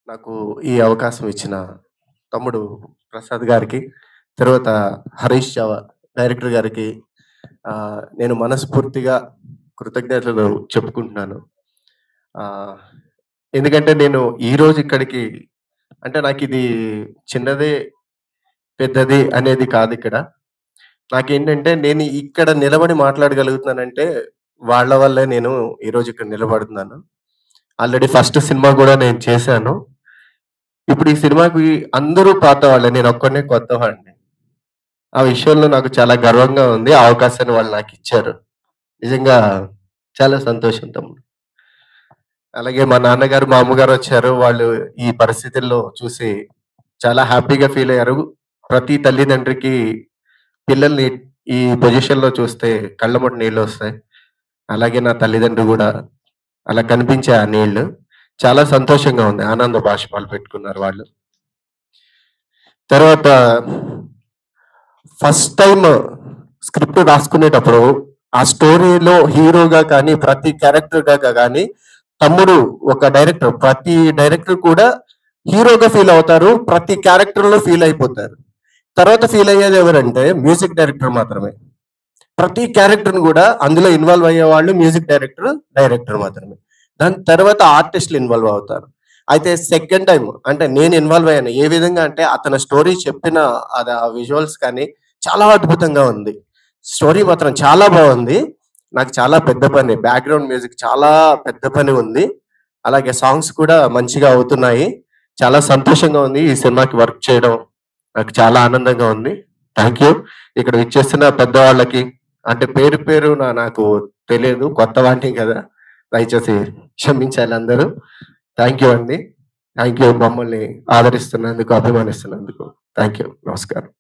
నాకు ఈ అవకాశం ఇచ్చిన తమ్ముడు ప్రసాద్ గారికి, తర్వాత హరీష్ చావ డైరెక్టర్ గారికి నేను మనస్ఫూర్తిగా కృతజ్ఞతలు చెప్పుకుంటున్నాను. ఆహ్, ఎందుకంటే నేను ఈరోజు ఇక్కడికి అంటే నాకిది చిన్నది, పెద్దది అనేది కాదిక్కడ. నాకేంటంటే నేను ఇక్కడ నిలబడి మాట్లాడగలుగుతున్నానంటే వాళ్ళ వల్లే నేను ఈరోజు ఇక్కడ నిలబడుతున్నాను. ఆల్రెడీ ఫస్ట్ సినిమా గూడా నేను చేశాను. ఇప్పుడు ఈ సినిమాకి అందరూ పాత వాళ్ళే. నేనొక్కడినే కొత్తవాడిని. ఆ విషయంలో నాకు చాలా గర్వంగా ఉంది. ఆ అవకాశాన్ని వాళ్ళు నాకిచ్చారు. నిజంగా చాలా సంతోషం తమ్ముడు. అలాగే మా నాన్నగారు, మా అమ్మగారొచ్చారు. వాళ్ళు ఈ పరిస్థితుల్లో చూసి చాలా హ్యాపీగా ఫీలయ్యారు. ప్రతి తల్లిదండ్రికి పిల్లల్ని ఈ పొజిషన్‌లో చూస్తే కళ్ళమ్మట నీళ్ళొస్తాయి. అలాగే నా తల్లిదండ్రులు గూడా అలా కనిపించాయి ఆ నీళ్ళు. చాలా సంతోషంగా ఉంది. ఆనంద బాష్పాలు పెట్టుకున్నారు వాళ్ళు. తర్వాత ఫస్ట్ టైమ్ స్క్రిప్ట్ రాసుకునేటప్పుడు ఆ స్టోరీలో హీరోగా కానీ, ప్రతి క్యారెక్టర్‌గా గానీ తమ్ముడు ఒక డైరెక్టర్. ప్రతి డైరెక్టర్ కూడా హీరోగా ఫీల్ అవుతారు. ప్రతి క్యారెక్టర్‌లో ఫీల్ అయిపోతారు. తర్వాత ఫీల్ అయ్యేది ఎవరంటే మ్యూజిక్ డైరెక్టర్ మాత్రమే. ప్రతి క్యారెక్టర్‌ని గూడా అందులో ఇన్వాల్వ్ అయ్యేవాళ్ళు మ్యూజిక్ డైరెక్టర్, డైరెక్టర్ మాత్రమే. దాని తర్వాత ఆర్టిస్ట్‌లు ఇన్వాల్వ్ అవుతారు. అయితే సెకండ్ టైమ్ అంటే నేను ఇన్వాల్వ్ అయ్యాను. ఏ విధంగా అంటే అతని స్టోరీ చెప్పిన ఆ విజువల్స్ కానీ చాలా అద్భుతంగా ఉంది. స్టోరీ మాత్రం చాలా బావుంది. నాకు చాలా పెద్ద పని. బ్యాక్‌గ్రౌండ్ మ్యూజిక్ చాలా పెద్ద పని ఉంది. అలాగే సాంగ్స్ కూడా మంచిగా అవుతున్నాయి. చాలా సంతోషంగా ఉంది ఈ సినిమాకి వర్క్ చేయడం. నాకు చాలా ఆనందంగా ఉంది. Thank you. ఇక్కడ విచ్చేసిన పెద్దవాళ్ళకి అంటే పేరు పేరున నాకు తెలియదు. కొత్తవాడిని కదా! దయచేసి క్షమించాలి అందరూ. థాంక్ యూ అండి. థాంక్ యూ మమ్మల్ని ఆదరిస్తున్నందుకు, అభిమానిస్తున్నందుకు. Thank you. నమస్కారం.